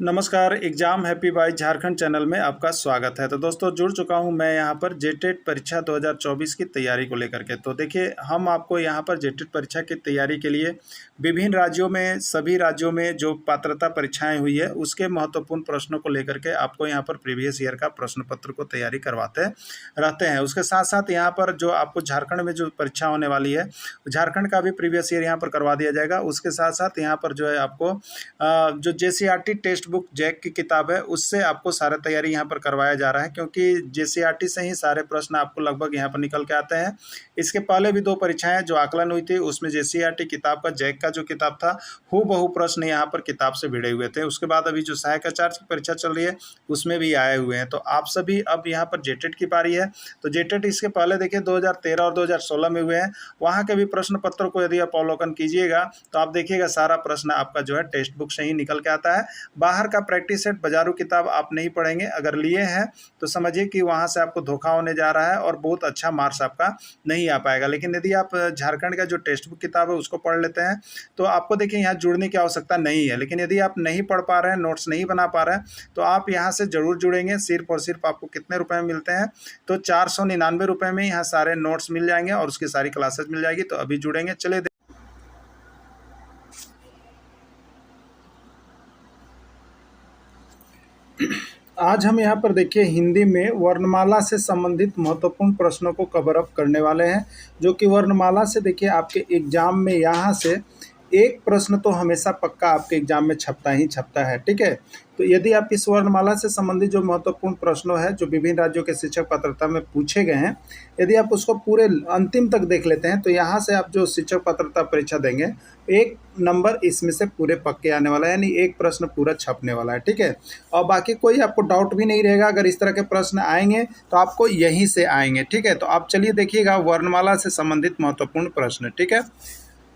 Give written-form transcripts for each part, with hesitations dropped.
नमस्कार, exam happy by Jharkhand channel में आपका स्वागत है। तो दोस्तों जुड़ चुका हूं मैं यहां पर जेटेट परीक्षा 2024 की तैयारी को लेकर के। तो देखिए हम आपको यहां पर जेटेट परीक्षा की तैयारी के लिए विभिन्न राज्यों में सभी राज्यों में जो पात्रता परीक्षाएं हुई है उसके महत्वपूर्ण प्रश्नों को लेकर के आपको यहां पर प्रीवियस ईयर का प्रश्न पत्र को तैयारी करवाते रहते हैं। उसके साथ साथ यहाँ पर जो आपको झारखंड में जो परीक्षा होने वाली है झारखंड का भी प्रीवियस ईयर यहाँ पर करवा दिया जाएगा। उसके साथ साथ यहाँ पर जो है आपको जो जेसीईआरटी टेक्स्ट बुक जैक की किताब है उससे आपको सारा तैयारी यहाँ पर करवाया जा रहा है, क्योंकि जेसीईआरटी से ही सारे प्रश्न आपको लगभग यहाँ पर निकल के आते हैं। इसके पहले भी 2 परीक्षाएं जो आकलन हुई थी उसमें जेसीईआरटी किताब का जैक का जो किताब था हूबहू प्रश्न यहाँ पर किताब से भिड़े हुए थे। उसके बाद अभी जो सहायक आचार्य की परीक्षा चल रही है उसमें भी आए हुए हैं। तो आप सभी अब यहाँ पर जेटेट की बारी है। तो जेटेट इसके पहले देखिए 2013 और 2016 में हुए हैं। वहाँ के भी प्रश्न पत्रों को यदि आप अवलोकन कीजिएगा तो आप देखिएगा सारा प्रश्न आपका जो है टेक्स्ट बुक से ही निकल के आता है। बाहर का प्रैक्टिस सेट बाजारू किताब आप नहीं पढ़ेंगे, अगर लिए हैं तो समझिए कि वहाँ से आपको धोखा होने जा रहा है और बहुत अच्छा मार्क्स आपका नहीं आ पाएगा। लेकिन यदि आप झारखंड का जो टेक्स्ट बुक किताब है उसको पढ़ लेते हैं तो आपको देखिए यहाँ जुड़ने की आवश्यकता नहीं है। लेकिन यदि आप नहीं पढ़ पा रहे हैं, नोट्स नहीं बना पा रहे हैं, तो आप यहाँ से ज़रूर जुड़ेंगे। सिर्फ और सिर्फ आपको कितने रुपए में मिलते हैं? तो 499 रुपये में यहाँ सारे नोट्स मिल जाएंगे और उसकी सारी क्लासेस मिल जाएगी। तो अभी जुड़ेंगे। चलिए आज हम यहाँ पर देखिए हिंदी में वर्णमाला से संबंधित महत्वपूर्ण प्रश्नों को कवर अप करने वाले हैं, जो कि वर्णमाला से देखिए आपके एग्जाम में यहाँ से एक प्रश्न तो हमेशा पक्का आपके एग्जाम में छपता ही छपता है। ठीक है, तो यदि आप इस वर्णमाला से संबंधित जो महत्वपूर्ण प्रश्नों है जो विभिन्न राज्यों के शिक्षक पात्रता में पूछे गए हैं, यदि आप उसको पूरे अंतिम तक देख लेते हैं तो यहाँ से आप जो शिक्षक पात्रता परीक्षा देंगे 1 नंबर इसमें से पूरे पक्के आने वाला है, यानी एक प्रश्न पूरा छपने वाला है। ठीक है, और बाकी कोई आपको डाउट भी नहीं रहेगा। अगर इस तरह के प्रश्न आएंगे तो आपको यहीं से आएंगे। ठीक है, तो आप चलिए देखिएगा वर्णमाला से संबंधित महत्वपूर्ण प्रश्न। ठीक है,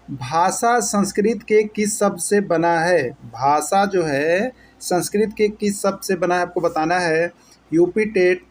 भाषा संस्कृत के किस शब्द से बना है? भाषा जो है संस्कृत के किस शब्द से बना है आपको बताना है। यूपी टेट,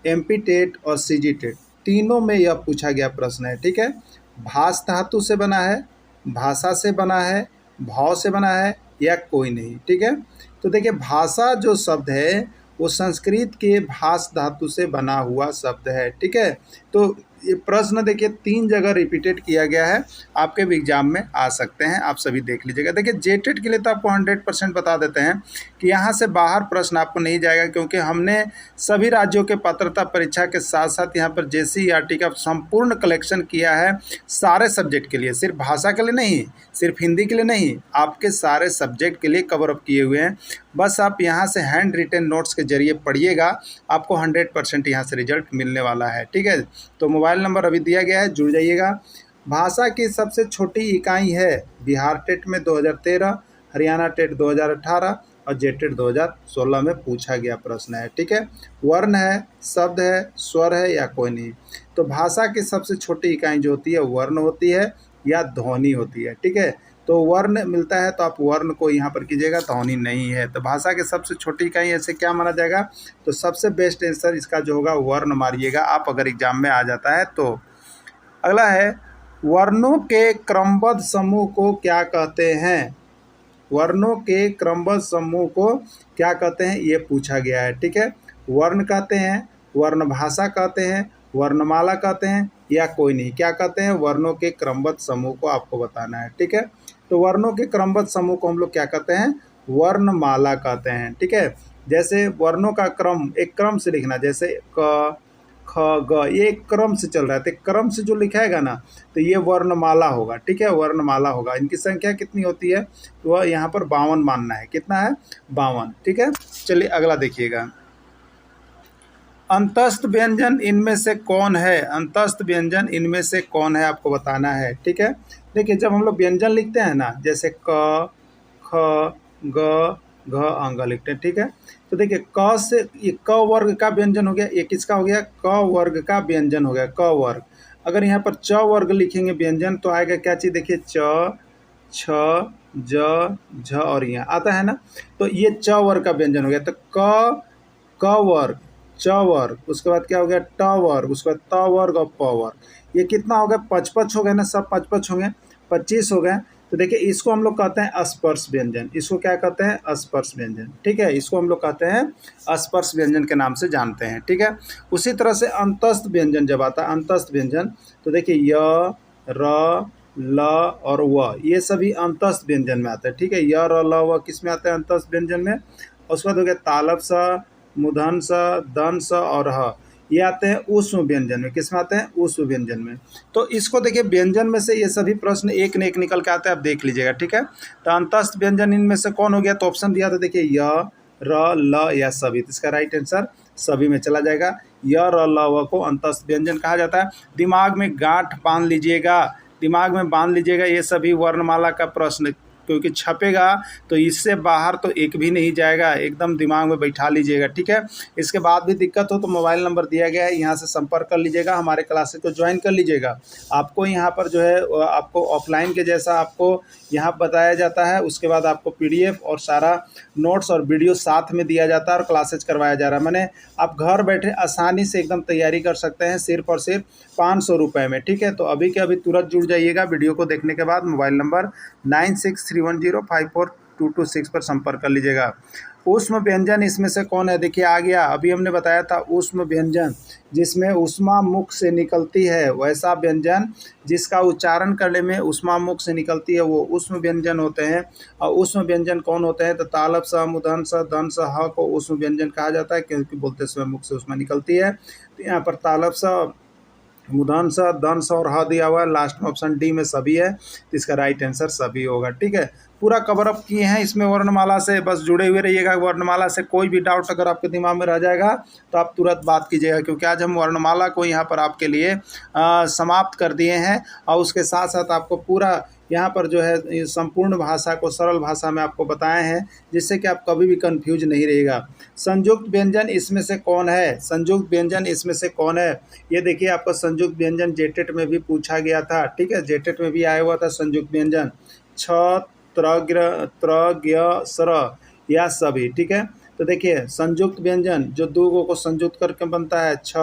एमपी टेट और सीजी टेट तीनों में यह पूछा गया प्रश्न है। ठीक है, भास धातु से बना है, भाषा से बना है, भाव से बना है या कोई नहीं। ठीक है, तो देखिए भाषा जो शब्द है वो संस्कृत के भास धातु से बना हुआ शब्द है। ठीक है, तो ये प्रश्न देखिए 3 जगह रिपीटेड किया गया है, आपके भी एग्जाम में आ सकते हैं, आप सभी देख लीजिएगा। देखिए जेटेट के लिए तो आपको 100% बता देते हैं कि यहाँ से बाहर प्रश्न आपको नहीं जाएगा, क्योंकि हमने सभी राज्यों के पात्रता परीक्षा के साथ साथ यहाँ पर जेसीईआरटी का संपूर्ण कलेक्शन किया है सारे सब्जेक्ट के लिए, सिर्फ भाषा के लिए नहीं, सिर्फ हिंदी के लिए नहीं, आपके सारे सब्जेक्ट के लिए कवर अप किए हुए हैं। बस आप यहाँ से हैंड रिटेन नोट्स के जरिए पढ़िएगा, आपको 100% यहाँ से रिजल्ट मिलने वाला है। ठीक है, तो मोबाइल नंबर अभी दिया गया है, जुड़ जाइएगा। भाषा की सबसे छोटी इकाई है बिहार टेट में 2013, हरियाणा टेट 2018 और जेटेट 2016 में पूछा गया प्रश्न है। ठीक है, वर्ण है, शब्द है, स्वर है या कोई नहीं। तो भाषा की सबसे छोटी इकाई जो होती है वर्ण होती है या ध्वनि होती है। ठीक है, तो वर्ण मिलता है तो आप वर्ण को यहाँ पर कीजिएगा, ध्वनि नहीं है। तो भाषा की सबसे छोटी इकाई ऐसे क्या माना जाएगा? तो सबसे बेस्ट आंसर इसका जो होगा वर्ण मारिएगा आप, अगर एग्जाम में आ जाता है तो। अगला है वर्णों के क्रमबद्ध समूह को क्या कहते हैं? वर्णों के क्रमबद्ध समूह को क्या कहते हैं ये पूछा गया है। ठीक है, वर्ण कहते हैं, वर्ण भाषा कहते हैं, वर्णमाला कहते हैं या कोई नहीं। क्या कहते हैं? वर्णों के क्रमबद्ध समूह को आपको बताना है। ठीक है, तो वर्णों के क्रमबद्ध समूह को हम लोग क्या कहते हैं? वर्णमाला कहते हैं। ठीक है, जैसे वर्णों का क्रम एक क्रम से लिखना, जैसे क ख ग, ये एक क्रम से चल रहा है, तो क्रम से जो लिखाएगा ना तो ये वर्णमाला होगा। ठीक है, वर्णमाला होगा। इनकी संख्या कितनी होती है? तो वह यहाँ पर 52 मानना है। कितना है? 52। ठीक है, चलिए अगला देखिएगा। अंतस्थ व्यंजन इनमें से कौन है? अंतस्थ व्यंजन इनमें से कौन है आपको बताना है। ठीक है, देखिए जब हम लोग व्यंजन लिखते हैं ना, जैसे क, ख, ग, घ, अंग लिखते हैं। ठीक है, तो देखिए क से ये क वर्ग का व्यंजन हो गया, ये किसका हो गया? क वर्ग का व्यंजन हो गया, क वर्ग। अगर यहाँ पर च वर्ग लिखेंगे व्यंजन तो आएगा क्या चीज़? देखिए च, छ, ज, झ और यहाँ आता है ना, तो ये च वर्ग का व्यंजन हो गया। तो क वर्ग, च वर्ग, उसके बाद क्या हो गया? ट वर्ग, उसके बाद त वर्ग और प वर्ग। ये कितना हो गया? 55 हो गए ना, सब 55 हो गए, 25 हो गए। तो देखिए इसको हम लोग कहते हैं अस्पर्श व्यंजन। इसको क्या कहते हैं? अस्पर्श व्यंजन। ठीक है, इसको हम लोग कहते हैं अस्पर्श व्यंजन के नाम से जानते हैं। ठीक है, उसी तरह से अंतस्थ व्यंजन जब आता है, अंतस्थ व्यंजन, तो देखिए य, र, ल और व, ये सभी अंतस्थ व्यंजन में आते हैं। ठीक है, य, र, ल, व किस में आते हैं? अंतस्थ व्यंजन में। और उसके बाद हो गया तालव स, मूर्धन स, दंत स और ह, ये आते हैं ऊष्म व्यंजन में। किस में आते हैं? ऊष्म व्यंजन में। तो इसको देखिए व्यंजन में से ये सभी प्रश्न एक न एक निकल के आते हैं, आप देख लीजिएगा। ठीक है, तो अंतस्थ व्यंजन इनमें से कौन हो गया? तो ऑप्शन दिया था देखिए य, र, ल या सभी। तो इसका राइट आंसर सभी में चला जाएगा। य, र, ल, व को अंतस्थ व्यंजन कहा जाता है। दिमाग में गांठ बांध लीजिएगा, दिमाग में बांध लीजिएगा ये सभी वर्णमाला का प्रश्न, क्योंकि छपेगा तो इससे बाहर तो एक भी नहीं जाएगा, एकदम दिमाग में बैठा लीजिएगा। ठीक है, इसके बाद भी दिक्कत हो तो मोबाइल नंबर दिया गया है, यहाँ से संपर्क कर लीजिएगा, हमारे क्लासेस को ज्वाइन कर लीजिएगा। आपको यहाँ पर जो है आपको ऑफलाइन के जैसा आपको यहाँ बताया जाता है, उसके बाद आपको पीडीएफ और सारा नोट्स और वीडियो साथ में दिया जाता है और क्लासेज करवाया जा रहा है। मैंने आप घर बैठे आसानी से एकदम तैयारी कर सकते हैं, सिर्फ और सिर्फ 500 रुपये में। ठीक है, तो अभी के अभी तुरंत जुड़ जाइएगा वीडियो को देखने के बाद। मोबाइल नंबर 9631054226 पर संपर्क कर लीजिएगा। ऊष्म व्यंजन इसमें से कौन है? देखिए आ गया, अभी हमने बताया था ऊष्म व्यंजन जिसमें ऊष्मा मुख से निकलती है, वैसा व्यंजन जिसका उच्चारण करने में ऊष्मा मुख से निकलती है वो ऊष्म व्यंजन होते हैं। और ऊष्म व्यंजन कौन होते हैं? तो तालव स, मूर्धन स, दंत स, ह को ऊष्म व्यंजन कहा जाता है, क्योंकि बोलते समय मुख से ऊष्मा निकलती है। तो यहाँ पर तालव स, मूर्धन स, दंत स और ह दिया हुआ है, लास्ट में ऑप्शन डी में सभी है, तो इसका राइट आंसर सभी होगा। ठीक है, पूरा कवर अप किए हैं इसमें वर्णमाला से, बस जुड़े हुए रहिएगा। वर्णमाला से कोई भी डाउट अगर आपके दिमाग में रह जाएगा तो आप तुरंत बात कीजिएगा, क्योंकि आज हम वर्णमाला को यहाँ पर आपके लिए समाप्त कर दिए हैं और उसके साथ साथ आपको पूरा यहाँ पर जो है ये संपूर्ण भाषा को सरल भाषा में आपको बताए हैं, जिससे कि आप कभी भी कंफ्यूज नहीं रहिएगा। संयुक्त व्यंजन इसमें से कौन है? संयुक्त व्यंजन इसमें से कौन है? ये देखिए आपका संयुक्त व्यंजन जेटेट में भी पूछा गया था। ठीक है, जेटेट में भी आया हुआ था संयुक्त व्यंजन, छ, त्र, ज्ञ, स्र या सभी। ठीक है, तो देखिए संयुक्त व्यंजन जो दो को संयुक्त करके बनता है, छ,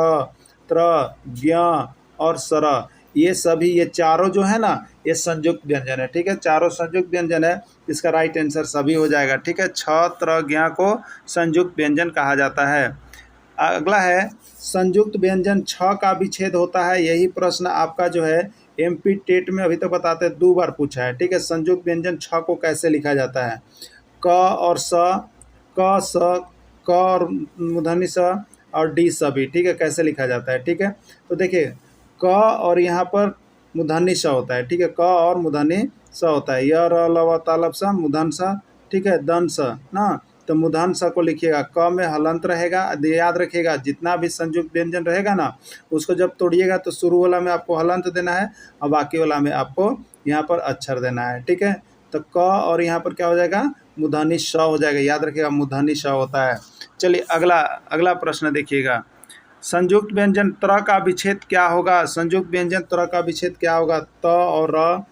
त्र, ज्ञ और स्र, ये सभी, ये चारों जो है ना, ये संयुक्त व्यंजन है। ठीक है, चारों संयुक्त व्यंजन है, इसका राइट आंसर सभी हो जाएगा। ठीक है, छ, त्र, ज्ञ को संयुक्त व्यंजन कहा जाता है। अगला है संयुक्त व्यंजन छ का विच्छेद होता है। यही प्रश्न आपका जो है एमपी टेट में अभी तक बताते हैं 2 बार पूछा है। ठीक है, संयुक्त व्यंजन छ को कैसे लिखा जाता है? क और स, क स, क और मूर्धनी स और डी सभी। ठीक है, कैसे लिखा जाता है? ठीक है, तो देखिए क और यहाँ पर मूर्धनी स होता है। ठीक है, क और मूर्धनी स होता है, य, र, ल, व, तालव स, मूर्धन स। ठीक है, दंत स ना, तो मूर्धन स को लिखिएगा, क में हलंत रहेगा। याद रखिएगा जितना भी संयुक्त व्यंजन रहेगा ना, उसको जब तोड़िएगा तो शुरू वाला में आपको हलंत देना है और बाकी वाला में आपको यहाँ पर अक्षर देना है। ठीक है, तो क और यहाँ पर क्या हो जाएगा? मूर्धनी स हो जाएगा। याद रखिएगा मूर्धनी स होता है। चलिए अगला प्रश्न देखिएगा। संयुक्त व्यंजन त्र का विच्छेद क्या होगा? संयुक्त व्यंजन त्र का विच्छेद क्या होगा? त और र,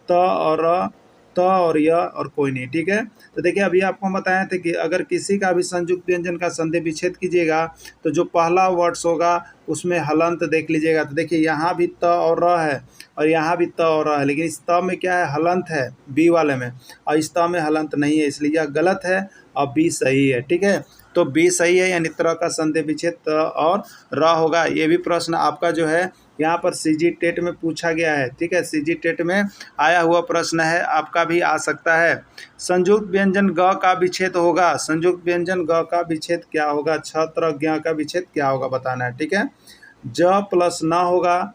त और र, त और य और कोई नहीं। ठीक है, तो देखिए अभी आपको बताए थे कि अगर किसी का भी संयुक्त व्यंजन का संधि विच्छेद कीजिएगा तो जो पहला वर्ड्स होगा उसमें हलंत देख लीजिएगा। तो देखिए यहाँ भी त और र है और यहाँ भी त और र है, लेकिन इस त में क्या है? हलंत है बी वाले में, और इस त में हलंत नहीं है, इसलिए यह गलत है और बी सही है। ठीक है, तो बी सही है, यानी त्र का संधि विच्छेद त और र होगा। ये भी प्रश्न आपका जो है यहाँ पर सीजी टेट में पूछा गया है। ठीक है, सीजी टेट में आया हुआ प्रश्न है, आपका भी आ सकता है। संयुक्त व्यंजन ग का विच्छेद होगा। संयुक्त व्यंजन ग का विच्छेद क्या होगा? छ, त्र, ज्ञ का विच्छेद क्या होगा बताना है। ठीक है, ज प्लस न होगा,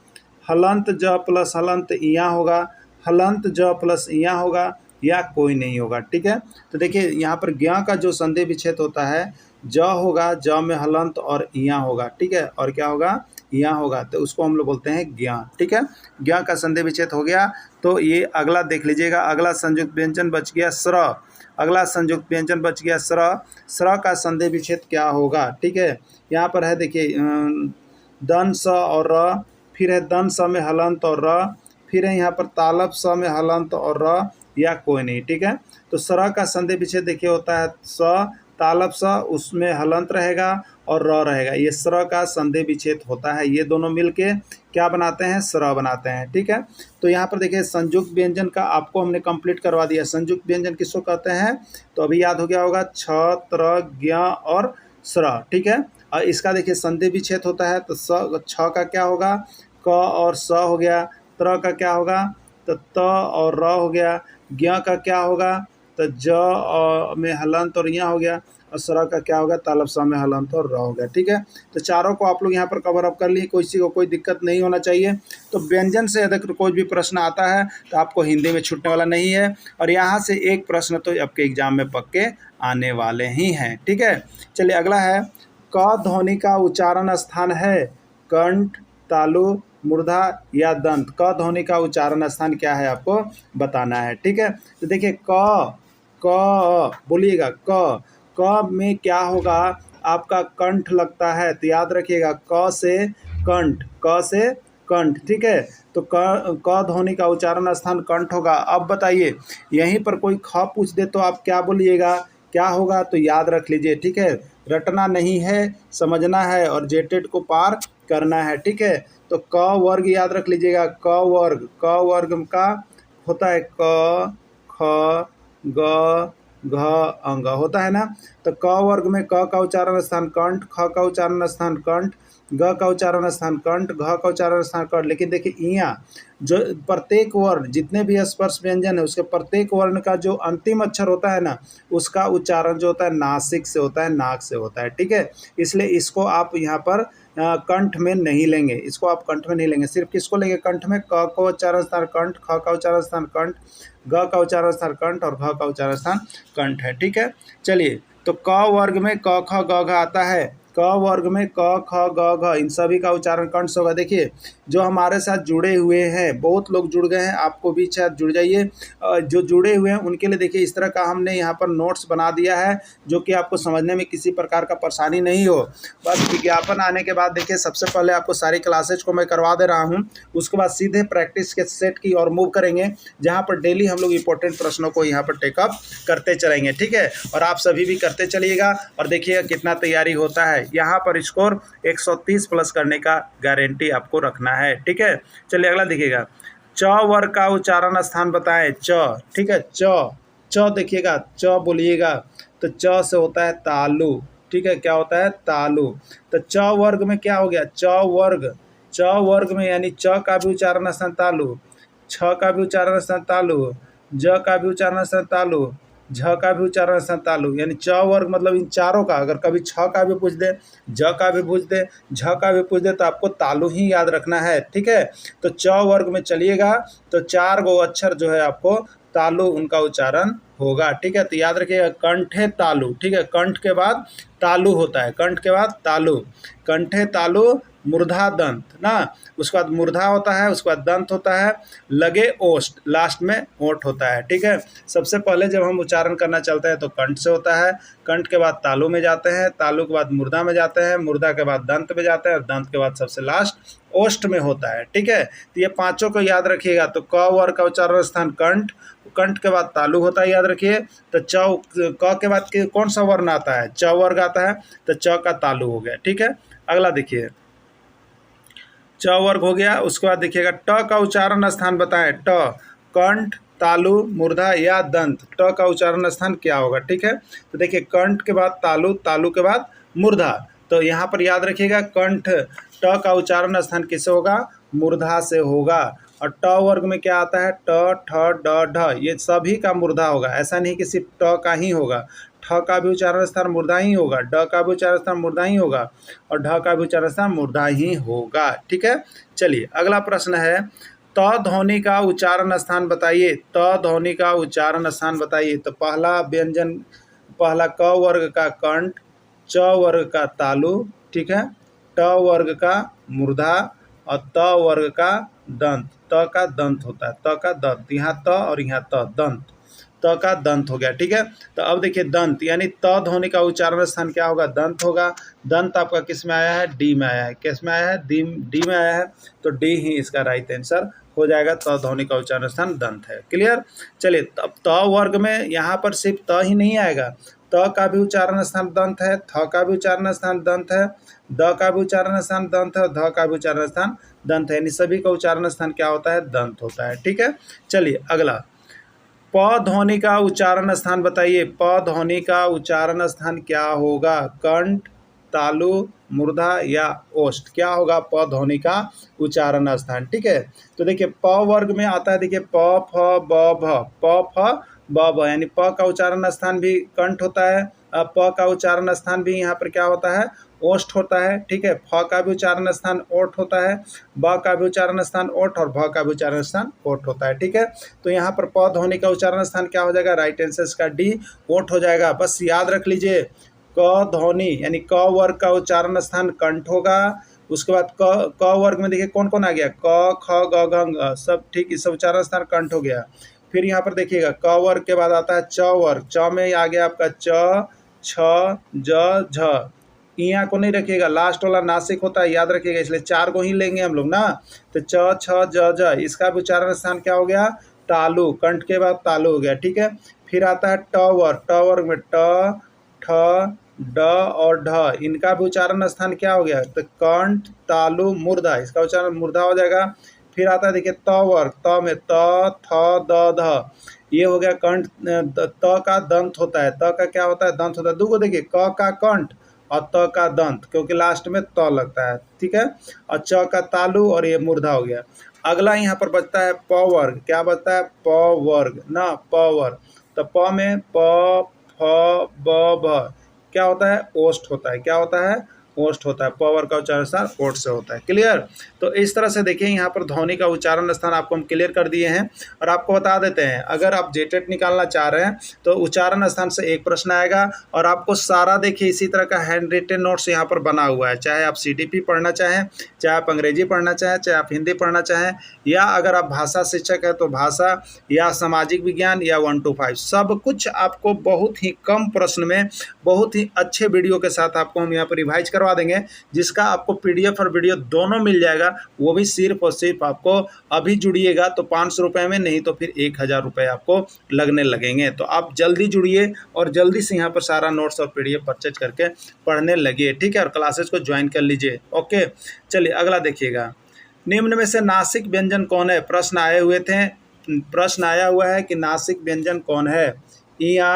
हलंत ज प्लस हलंत इया होगा, हलंत ज प्लस इया होगा, या कोई नहीं होगा। ठीक है, तो देखिए यहाँ पर ज्ञ का जो संधि विच्छेद होता है, ज होगा, ज में हलंत और इया होगा। ठीक है, और क्या होगा? इया होगा, तो उसको हम लोग बोलते हैं ज्ञ। ठीक है, ज्ञ का संधि विच्छेद हो गया। तो ये अगला देख लीजिएगा, अगला संयुक्त व्यंजन बच गया स्र। अगला संयुक्त व्यंजन बच गया स्र। स्र का संधि विच्छेद क्या होगा? ठीक है, यहाँ पर है देखिए दन स और र, फिर है दन स में हलंत और र, फिर है यहाँ पर तालव स में हलंत और र, या कोई नहीं। ठीक है, तो स्र का संधि विच्छेद देखिए होता है स, तालब स उसमें हलंत रहेगा और र रहेगा, ये स्र का संधि विच्छेद होता है, ये दोनों मिलके क्या बनाते हैं, स्र बनाते हैं। ठीक है, तो यहाँ पर देखिए संयुक्त व्यंजन का आपको हमने कंप्लीट करवा दिया। संयुक्त व्यंजन किसको कहते हैं, तो अभी याद हो गया होगा, छ, त्र, ज्ञ और स्र। ठीक है, और इसका देखिए संधि विच्छेद होता है, तो छ का क्या होगा, क और स हो गया, त्र का क्या होगा, तो त और र हो गया, ज्ञ का क्या होगा, तो ज में हलंत और यहाँ हो गया, और स्र का क्या होगा, तालब स में हलंत और र हो गया। ठीक है, तो चारों को आप लोग यहाँ पर कवर अप कर लिए, किसी को कोई दिक्कत नहीं होना चाहिए। तो व्यंजन से अगर कोई भी प्रश्न आता है तो आपको हिंदी में छूटने वाला नहीं है, और यहाँ से एक प्रश्न तो आपके एग्जाम में पक्के आने वाले ही हैं। ठीक है, चलिए अगला है, क ध्वनि का उच्चारण स्थान है कंठ, तालु, मूर्धा या दंत। क ध्वनि का उच्चारण स्थान क्या है आपको बताना है। ठीक है, तो देखिए क बोलिएगा, क में क्या होगा, आपका कंठ लगता है, तो याद रखिएगा क से कंठ, क से कंठ। ठीक है, तो क ध्वनि का उच्चारण स्थान कंठ होगा। अब बताइए यहीं पर कोई ख पूछ दे तो आप क्या बोलिएगा, क्या होगा, तो याद रख लीजिए। ठीक है, रटना नहीं है, समझना है और जेटेड को पार करना है। ठीक है, तो क वर्ग याद रख लीजिएगा, क वर्ग का होता है क, ख, ग, घ, अंग होता है ना। तो क वर्ग में क का उच्चारण स्थान कंठ, ख का उच्चारण स्थान कंठ, ग का उच्चारण स्थान कंठ, घ का उच्चारण स्थान कंठ। लेकिन देखिए यहाँ जो प्रत्येक वर्ण, जितने भी स्पर्श व्यंजन है उसके प्रत्येक वर्ण का जो अंतिम अक्षर होता है ना, उसका उच्चारण जो होता है नासिक से होता है, नाक से होता है। ठीक है, इसलिए इसको आप यहाँ पर कंठ में नहीं लेंगे, इसको आप कंठ में नहीं लेंगे, सिर्फ किसको लेंगे कंठ में, क का उच्चारण स्थान कंठ, ख का उच्चारण स्थान कंठ, ग का उच्चारण स्थान कंठ और घ का उच्चारण स्थान कंठ है। ठीक है, चलिए तो क वर्ग में क, ख, ग, घ आता है, क वर्ग में क, ख, ग, घ इन सभी का उच्चारण कंठ से होगा। देखिए जो हमारे साथ जुड़े हुए हैं, बहुत लोग जुड़ गए हैं, आपको भी शायद जुड़ जाइए। जो जुड़े हुए हैं उनके लिए देखिए इस तरह का हमने यहाँ पर नोट्स बना दिया है, जो कि आपको समझने में किसी प्रकार का परेशानी नहीं हो। बस विज्ञापन आने के बाद देखिए सबसे पहले आपको सारी क्लासेज को मैं करवा दे रहा हूँ, उसके बाद सीधे प्रैक्टिस के सेट की और मूव करेंगे, जहाँ पर डेली हम लोग इंपॉर्टेंट प्रश्नों को यहाँ पर टेकअप करते चलेंगे। ठीक है, और आप सभी भी करते चलिएगा और देखिएगा कितना तैयारी होता है। यहाँ पर स्कोर 130 प्लस करने का गारंटी आपको रखना है। ठीक है, चलिए अगला देखिएगा, च वर्ग का उच्चारण स्थान बताएं, च। ठीक है, च देखिएगा, च बोलिएगा, तो च से होता है तालु। ठीक है, क्या होता है, तालु। तो च वर्ग में क्या हो गया, च वर्ग में यानी च का भी उच्चारण स्थान तालु, छ का भी उच्चारण स्थान तालु, ज का भी उच्चारण स्थान तालु, झ का भी उच्चारण स्थान तालु, यानी च वर्ग मतलब इन चारों का। अगर कभी छ का भी पूछ दे, ज का भी पूछ दे, झ का भी पूछ दे, तो आपको तालु ही याद रखना है। ठीक है, तो च वर्ग में चलिएगा तो 4 गो अक्षर जो है आपको तालु उनका उच्चारण होगा। ठीक है, तो याद रखिएगा कंठे तालु। ठीक है, कंठ के बाद तालु होता है, कंठ के बाद तालु, कंठे तालु, मूर्धा दंत ना, उसके बाद मूर्धा होता है, उसके बाद दंत होता है, लगे ओष्ठ, लास्ट में ओठ होता है। ठीक है, सबसे पहले जब हम उच्चारण करना चलते हैं तो कंठ से होता है, कंठ के बाद तालु में जाते हैं, तालु के बाद मूर्धा में जाते हैं, मूर्धा के बाद दंत में जाते हैं और दंत के बाद सबसे लास्ट ओष्ठ में होता है। ठीक है, तो ये पांचों को याद रखिएगा। तो क वर्ग का उच्चारण स्थान कंठ, कंठ के बाद तालु होता है, याद रखिए। तो क के बाद कौन सा वर्ण आता है, च वर्ग आता है, तो च का तालु हो गया। ठीक है, अगला देखिए, च वर्ग हो गया। उसके बाद देखिएगा ट का उच्चारण स्थान बताएं, ट, कंठ, तालु, मूर्धा या दंत, ट का उच्चारण स्थान क्या होगा। ठीक है, तो देखिए कंठ के बाद तालु, तालु के बाद मूर्धा, तो यहाँ पर याद रखिएगा कंठ, ट का उच्चारण स्थान किससे होगा, मूर्धा से होगा। और ट वर्ग में क्या आता है, ट, ठ, ड, ढ, ये सभी का मूर्धा होगा, ऐसा नहीं कि सिर्फ ट का ही होगा, ठ का भी उच्चारण स्थान मूर्धा ही होगा, ड का भी उच्चारण स्थान मूर्धा ही होगा और ढ का भी उच्चारण स्थान मूर्धा ही होगा। ठीक है, चलिए अगला प्रश्न है, त ध्वनि का उच्चारण स्थान बताइए, त ध्वनि का उच्चारण स्थान बताइए। तो पहला व्यंजन, पहला क वर्ग का कंठ, च वर्ग का तालु, ठीक है, ट वर्ग का मूर्धा और त वर्ग का दंत, त का दंत होता है, त का दंत, यहाँ त और यहाँ त, दंत, त का दंत हो गया। ठीक है, तो अब देखिए दंत यानी त ध्वनि का उच्चारण स्थान क्या होगा, दंत होगा। दंत आपका किस में आया है, डी में आया है, किस में आया है, डी में आया है, तो डी ही इसका राइट आंसर हो जाएगा। त ध्वनि का उच्चारण स्थान दंत है। क्लियर, चलिए अब त वर्ग में यहाँ पर सिर्फ त ही नहीं आएगा, त का भी उच्चारण स्थान दंत है, थ का भी उच्चारण स्थान दंत है, द का भी उच्चारण स्थान दंत है, ध का भी उच्चारण स्थान दंत है, यानी सभी का उच्चारण स्थान क्या होता है? दंत होता है। ठीक है, चलिए अगला, प ध्वनि का उच्चारण स्थान बताइए। प ध्वनि का उच्चारण स्थान क्या होगा? कंठ, तालु, मूर्धा या ओष्ठ, क्या होगा प ध्वनि का उच्चारण स्थान? ठीक है, तो देखिए प वर्ग में आता है, देखिए प फ ब भ, प फ ब भ, यानी प का उच्चारण स्थान भी कंठ होता है, प का उच्चारण स्थान भी यहाँ पर क्या होता है? ओष्ठ होता है। ठीक है, फ का भी उच्चारण स्थान ओठ होता है, ब का भी उच्चारण स्थान ओठ और भ का भी उच्चारण स्थान ओठ होता है। ठीक है, तो यहाँ पर प ध्वनि का उच्चारण स्थान क्या हो जाएगा? राइट आंसर इसका डी, ओठ हो जाएगा। बस याद रख लीजिए, क ध्वनि यानी क वर्ग का उच्चारण स्थान कंठ होगा। उसके बाद क वर्ग में देखिए कौन कौन आ गया? क ख ग घ ng, सब ठीक, इस उच्चारण स्थान कंठ हो गया। फिर यहाँ पर देखिएगा क वर्ग के बाद आता है च वर्ग, च में आ गया आपका च, छ, ज, झ। इया को नहीं रखिएगा, लास्ट वाला नासिक होता है, याद रखिएगा, इसलिए 4 को ही लेंगे हम लोग ना। तो च, छ, ज, झ, इसका भी उच्चारण स्थान क्या हो गया? तालु, कंठ के बाद तालु हो गया। ठीक है, फिर आता है ट वर्ग, ट वर्ग में ट, ठ, ड और ढ, इनका भी उच्चारण स्थान क्या हो गया? तो कंठ, तालु, मूर्धा, इसका उच्चारण मूर्धा हो जाएगा। फिर आता है देखिए त वर्ग, त में त, थ, द, ध, ये हो गया कंठ, त का दंत होता है, त का क्या होता है? दंत होता है। दूगो देखिए, क का कंठ और त का दंत, क्योंकि लास्ट में त लगता है। ठीक है, और च का तालु और ये मूर्धा हो गया। अगला यहाँ पर बचता है प वर्ग, क्या बचता है? प वर्ग ना, प वर्ग, तो प में प, फ, ब, भ, क्या होता है? ओष्ठ होता है। क्या होता है? ओष्ठ होता है। प वर्ग का उच्चारण स्थान ओष्ठ से होता है। क्लियर? तो इस तरह से देखिए यहाँ पर ध्वनि का उच्चारण स्थान आपको हम क्लियर कर दिए हैं। और आपको बता देते हैं, अगर आप जेटेट निकालना चाह रहे हैं तो उच्चारण स्थान से एक प्रश्न आएगा, और आपको सारा देखिए इसी तरह का हैंड रिटेन नोट्स यहाँ पर बना हुआ है। चाहे आप CTP पढ़ना चाहें, चाहे आप अंग्रेजी पढ़ना चाहें, चाहे आप हिंदी पढ़ना चाहें, या अगर आप भाषा शिक्षक है तो भाषा, या सामाजिक विज्ञान, या 1 to 5, सब कुछ आपको बहुत ही कम प्रश्न में बहुत ही अच्छे वीडियो के साथ आपको हम यहाँ पर रिवाइज करवा देंगे, जिसका आपको PDF और वीडियो दोनों मिल जाएगा। वो भी सिर्फ और सिर्फ आपको, अभी जुड़िएगा तो 500 रुपये में, नहीं तो फिर 1000 रुपये आपको लगने लगेंगे। तो आप जल्दी जुड़िए और जल्दी से यहाँ पर सारा नोट्स और PDF परचेज करके पढ़ने लगिए। ठीक है, और क्लासेस को ज्वाइन कर लीजिए। ओके, चलिए अगला देखिएगा, निम्न में से नासिक व्यंजन कौन है? प्रश्न आए हुए थे, प्रश्न आया हुआ है कि नासिक व्यंजन कौन है? इया,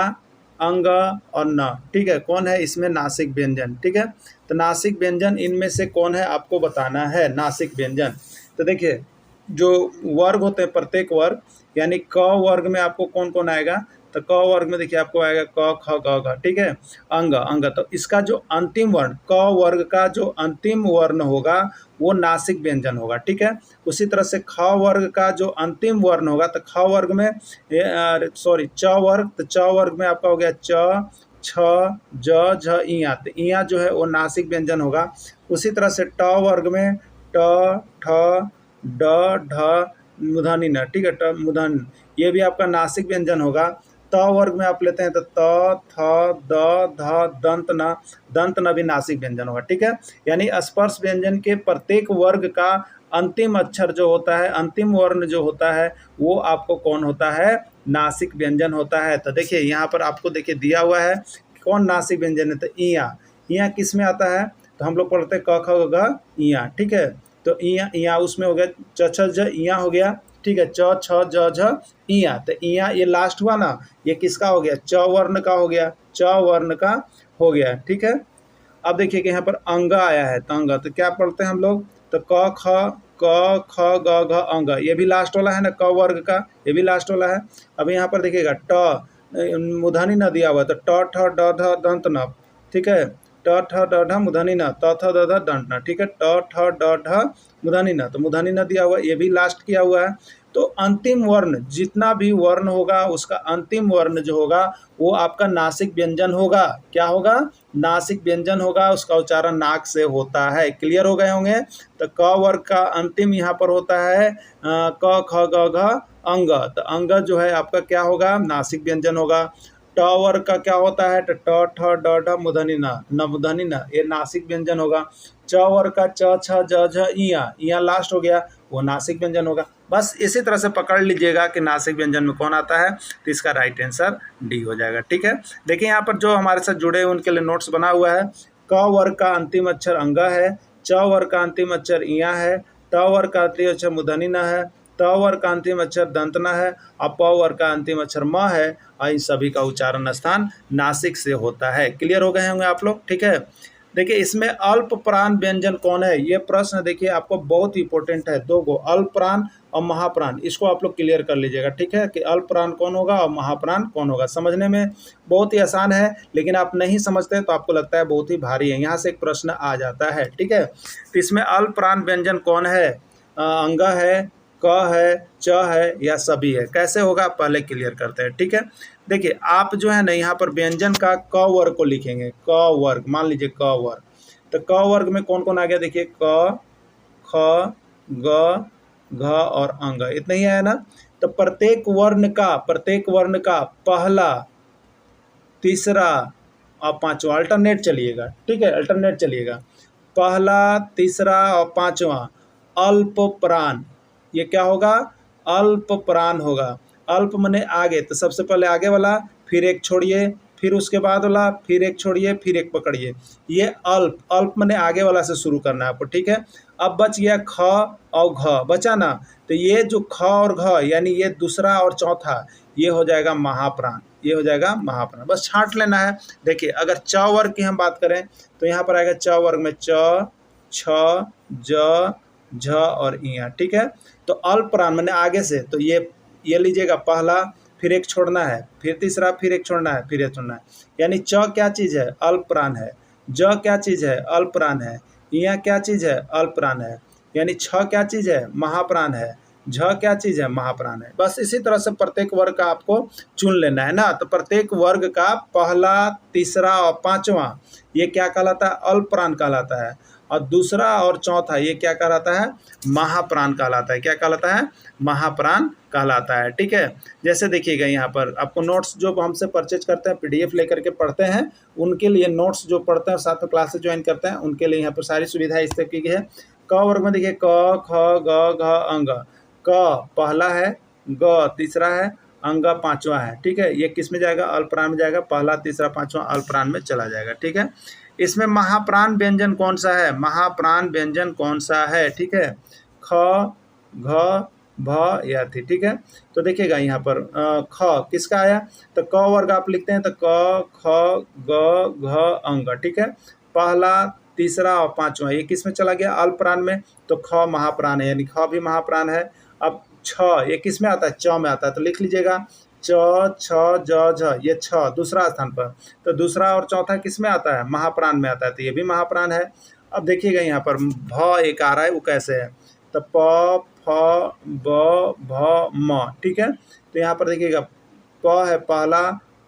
अंग और न। ठीक है, कौन है इसमें नासिक व्यंजन? ठीक है, तो नासिक व्यंजन इनमें से कौन है आपको बताना है नासिक व्यंजन। तो देखिए जो वर्ग होते हैं, प्रत्येक वर्ग, यानी क वर्ग में आपको कौन कौन आएगा? तो क वर्ग में देखिए आपको आएगा क, ख, ग, घ। ठीक है, अंग, अंग, तो इसका जो अंतिम वर्ण, क वर्ग का जो अंतिम वर्ण होगा वो नासिक व्यंजन होगा। ठीक है, उसी तरह से ख वर्ग का जो अंतिम वर्ण होगा, तो ख वर्ग में सॉरी च वर्ग, तो च वर्ग में आपका हो गया च, छ, ज, झ, इया, तो इया जो है वो नासिक व्यंजन होगा। उसी तरह से ट वर्ग में ट, ठ, ड, ढ, मूर्धनी न। ठीक है, ट मूर्धन, ये भी आपका नासिक व्यंजन होगा। त वर्ग में आप लेते हैं तो त, थ, द, ध, दंत न, दंत न भी नासिक व्यंजन होगा। ठीक है, यानी स्पर्श व्यंजन के प्रत्येक वर्ग का अंतिम अक्षर जो होता है, अंतिम वर्ण जो होता है, वो आपको कौन होता है? नासिक व्यंजन होता है। तो देखिए यहाँ पर आपको देखिए दिया हुआ है कौन नासिक व्यंजन है, तो इया, इया किस में आता है? तो हम लोग पढ़ते हैं क, ख, ग, घ, इया। ठीक है, तो इया, इया उसमें हो गया च, छ, ज, इया हो गया। ठीक है, च, छ, ज, झ, इया, तो इया ये लास्ट हुआ ना, ये किसका हो गया? च वर्ण का हो गया, च वर्ण का हो गया। ठीक है, अब देखिए कि यहाँ पर अंग आया है, तो अंग, तो क्या पढ़ते हैं हम लोग? तो क, ख, ग, घ, अंग, ये भी लास्ट वाला है ना, क वर्ग का, ये भी लास्ट वाला है। अब यहाँ पर देखिएगा ट, मूर्धनी न दिया हुआ है, तो ट, ठ, ड, ध, दंत न। ठीक है, ट, ठ, ड, ढ, मूर्धनी न, त, थ, द, ध, दंत न। ठीक है, ट, ठ, ड, ढ, मूर्धनी न, तो मूर्धनी न दिया हुआ है, ये भी लास्ट किया हुआ है। तो अंतिम वर्ण, जितना भी वर्ण होगा उसका अंतिम वर्ण जो होगा वो आपका नासिक व्यंजन होगा। क्या होगा? नासिक व्यंजन होगा, उसका उच्चारण नाक से होता है। क्लियर हो गए होंगे? तो क वर्ग का अंतिम यहाँ पर होता है क, ख, ग, घ, अंग, तो अंग जो है आपका क्या होगा? नासिक व्यंजन होगा। ट वर्ग का क्या होता है? ट ठ ड ढ मूर्धनी न, न मूर्धनी न, ये नासिक व्यंजन होगा। च वर्ग का च छ ज झ इया, इया लास्ट हो गया, वो नासिक व्यंजन होगा। बस इसी तरह से पकड़ लीजिएगा कि नासिक व्यंजन में कौन आता है, तो इसका राइट आंसर डी हो जाएगा। ठीक है, देखिए यहाँ पर जो हमारे साथ जुड़े हैं उनके लिए नोट्स बना हुआ है। क वर्ग का अंतिम अक्षर अंग है, च वर्ग का अंतिम अक्षर इया है, त वर्ग का अंतिम अक्षर मूर्धनी न है, त वर्ग का अंतिम अक्षर दंत न है, और प वर्ग का अंतिम अक्षर म है, और इन सभी का उच्चारण स्थान नासिक से होता है। क्लियर हो गए होंगे आप लोग? ठीक है, देखिए इसमें अल्प प्राण व्यंजन कौन है, ये प्रश्न देखिए आपको बहुत इंपॉर्टेंट है। दो गो, अल्प प्राण और महाप्राण, इसको आप लोग क्लियर कर लीजिएगा। ठीक है, कि अल्प प्राण कौन होगा और महाप्राण कौन होगा। समझने में बहुत ही आसान है, लेकिन आप नहीं समझते तो आपको लगता है बहुत ही भारी है। यहाँ से एक प्रश्न आ जाता है। ठीक है, तो इसमें अल्प प्राण व्यंजन कौन है? अंग है, क है, च है, या सभी है? कैसे होगा पहले क्लियर करते हैं। ठीक है, देखिए आप जो है ना यहाँ पर व्यंजन का क वर्ग को लिखेंगे। क वर्ग, मान लीजिए क वर्ग, तो क वर्ग में कौन कौन आ गया? देखिए क, ख, ग, घ और अंग, इतना ही है ना। तो प्रत्येक वर्ण का पहला, तीसरा और पांचवा अल्टरनेट चलिएगा। ठीक है, अल्टरनेट चलिएगा। पहला, तीसरा और पांचवा अल्प प्राण, ये क्या होगा? अल्प प्राण होगा। अल्प मने आगे, तो सबसे पहले आगे वाला, फिर एक छोड़िए, फिर उसके बाद वाला, फिर एक छोड़िए, फिर एक पकड़िए, ये अल्प। अल्प मने आगे वाला से शुरू करना है आपको। ठीक है, अब बच गया ख और घ, बचा ना। तो ये जो ख और घ यानी ये दूसरा और चौथा, ये हो जाएगा महाप्राण, ये हो जाएगा महाप्राण। बस छांट लेना है। देखिए अगर च वर्ग की हम बात करें तो यहाँ पर आएगा च वर्ग में च, छ, ज, झ और इया। ठीक है, तो अल्प प्राण मैंने आगे से, तो ये लीजिएगा पहला, फिर एक छोड़ना है, फिर तीसरा, फिर एक छोड़ना है, फिर एक छोड़ना है। यानी च क्या चीज़ है? अल्प प्राण है। ज क्या चीज़ है? अल्प प्राण है। इया क्या चीज़ है? अल्प प्राण है। यानी छ क्या चीज़ है? महाप्राण है। झ क्या चीज़ है? महाप्राण है। बस इसी तरह से प्रत्येक वर्ग का आपको चुन लेना है ना। तो प्रत्येक वर्ग का पहला, तीसरा और पांचवा ये क्या कहलाता है? अल्प प्राण कहलाता है। और दूसरा और चौथा ये क्या कहलाता है? महाप्राण कहलाता है। क्या कहलाता है? महाप्राण कहलाता है। ठीक है, जैसे देखिएगा यहाँ पर आपको नोट्स जो हमसे परचेज करते हैं, पीडीएफ लेकर के पढ़ते हैं, उनके लिए नोट्स जो पढ़ते हैं साथ में क्लासेस ज्वाइन करते हैं, उनके लिए यहाँ पर सारी सुविधाएं इस तरीके की है। क वर्ग में देखिए क, ख, ग, घ, अंग। क पहला है, ग तीसरा है, अंग पांचवा है। ठीक है, ये किस में जाएगा? अल्पप्राण में जाएगा। पहला, तीसरा, पांचवा अल्पप्राण में चला जाएगा। ठीक है, इसमें महाप्राण व्यंजन कौन सा है? महाप्राण व्यंजन कौन सा है? ठीक है, ख, घ, भ या थी। ठीक है, तो देखिएगा यहाँ पर ख किसका आया? तो क वर्ग आप लिखते हैं तो क, ख, ग, घ, अंग। ठीक है, पहला, तीसरा और पांचवा ये किस में चला गया? अल्पप्राण में। तो ख महाप्राण है, यानी ख भी महाप्राण है। अब छ ये किस में आता है? च में आता है। तो लिख लीजिएगा च, छ, ज, झ, ये छ दूसरा स्थान पर। तो दूसरा और चौथा किस में आता है? महाप्राण में आता है, तो ये भी महाप्राण है। अब देखिएगा यहाँ पर भ एक आ रहा है, वो कैसे है? तो प, फ, ब, भ, म। ठीक है, तो यहाँ पर देखिएगा प है पहला,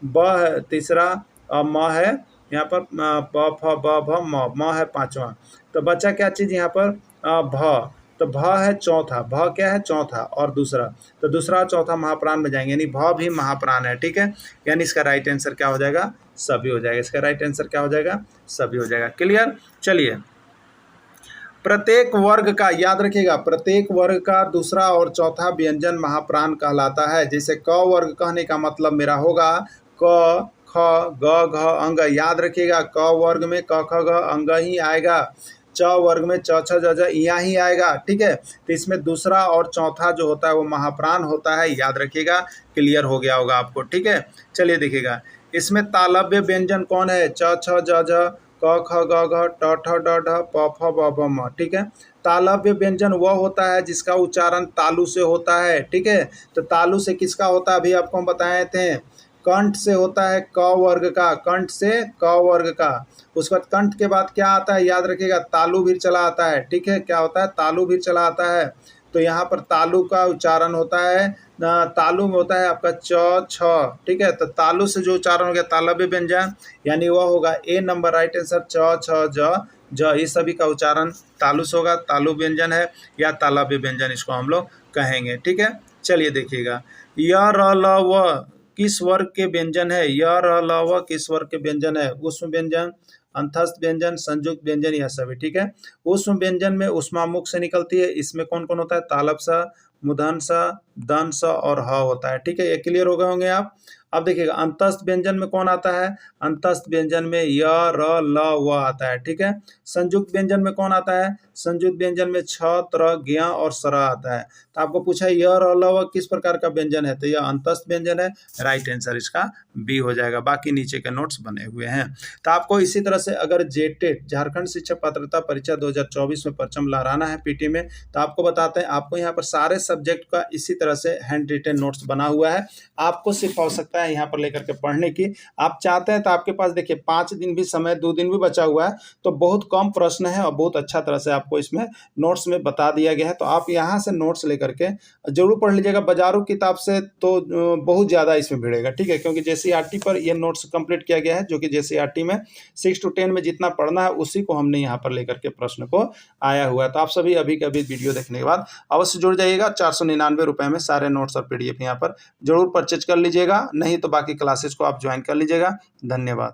ब है तीसरा और म है यहाँ पर प, फ, ब, भ, म। म है पांचवा। तो बचा क्या चीज़ यहाँ पर? भ। तो भ है चौथा। भ क्या है? चौथा और दूसरा। तो दूसरा और चौथा महाप्राण में जाएंगे, यानी भ भी महाप्राण है। ठीक है, यानी इसका राइट आंसर क्या हो जाएगा? सभी हो जाएगा। इसका राइट आंसर क्या हो जाएगा? सभी हो जाएगा। क्लियर? चलिए, प्रत्येक वर्ग का याद रखिएगा, प्रत्येक वर्ग का दूसरा और चौथा व्यंजन महाप्राण कहलाता है। जैसे क वर्ग कहने का मतलब मेरा होगा क, ख, ग, घ, अंग। याद रखिएगा क वर्ग में क, ख, ग, अंग ही आएगा। च वर्ग में च, छ, ज, झ यहाँ ही आएगा। ठीक है, तो इसमें दूसरा और चौथा जो होता है वो महाप्राण होता है। याद रखिएगा, क्लियर हो गया होगा आपको। ठीक है, चलिए देखिएगा, इसमें तालव्य व्यंजन कौन है? च, छ, ज, झ, क, ख, ग, घ, ट, ठ, ड, ढ, प, फ, ब, भ, म। ठीक है, तालव्य व्यंजन वह होता है जिसका उच्चारण तालु से होता है। ठीक है, तो तालु से किसका होता है? अभी आपको हम बताए थे, कंठ से होता है। क वर्ग का, कंठ से क वर्ग का। उसके बाद कंठ के बाद क्या आता है? याद रखिएगा, तालु भी चला आता है। ठीक है, क्या होता है? तालु भी चला आता है। तो यहाँ पर तालु का उच्चारण होता है, तालु में होता है आपका च, छ। ठीक है, तो तालु से जो उच्चारण हो गया तालव्य व्यंजन, यानी वह होगा ए नंबर राइट आंसर, च, छ, ज, ज। इस सभी का उच्चारण तालु से होगा, तालु व्यंजन है या तालव्य व्यंजन इसको हम लोग कहेंगे। ठीक है, चलिए देखिएगा, य, र, ल, व किस वर्ग के व्यंजन है? य, र, ल, व किस वर्ग के व्यंजन है? ऊष्म व्यंजन, अंतस्थ व्यंजन, संयुक्त व्यंजन, यह सभी। ठीक है। ऊष्म व्यंजन में ऊष्मा मुख से निकलती है। इसमें कौन कौन होता है? तालब सा, मूर्धन्य सा, दंत सा और ह होता है। ठीक है, ये क्लियर हो गए होंगे आप। अब देखिएगा अंतस्थ व्यंजन में कौन आता है? अंतस्थ व्यंजन में य, र, ल, व आता है। ठीक है। संयुक्त व्यंजन में कौन आता है? संयुक्त व्यंजन में छ, त्र, ज्ञ और सर आता है। तो आपको पूछा है य, र, ल, व किस प्रकार का व्यंजन है? तो यह अंतस्थ व्यंजन है। राइट आंसर इसका बी हो जाएगा। बाकी नीचे के नोट्स बने हुए हैं। तो आपको इसी तरह से अगर जेटेट झारखंड शिक्षक पात्रता परीक्षा 2024 में परचम लहराना है पीटी में, तो आपको बताते हैं, आपको यहाँ पर सारे सब्जेक्ट का इसी तरह से हैंड रिटेन नोट्स बना हुआ है। आपको सिर्फ आवश्यकता है यहाँ पर लेकर के पढ़ने की। आप चाहते हैं तो आपके पास देखिए 5 दिन भी समय, 2 दिन भी बचा हुआ है, तो बहुत कम प्रश्न है और बहुत अच्छा तरह से आपको इसमें नोट्स में बता दिया गया है। तो आप यहाँ से नोट्स लेकर के जरूर पढ़ लीजिएगा। बाजारू किताब से तो बहुत ज़्यादा इसमें भिड़ेगा। ठीक है, क्योंकि जेसीईआरटी पर ये नोट्स कंप्लीट किया गया है, जो कि जेसीईआरटी में 6 to 10 में जितना पढ़ना है उसी को हमने यहाँ पर लेकर के प्रश्न को आया हुआ है। तो आप सभी अभी के अभी वीडियो देखने के बाद अवश्य जुड़ जाइएगा। 499 रुपये में सारे नोट्स और पीडीएफ यहाँ पर जरूर परचेज कर लीजिएगा, नहीं तो बाकी क्लासेस को आप ज्वाइन कर लीजिएगा। धन्यवाद।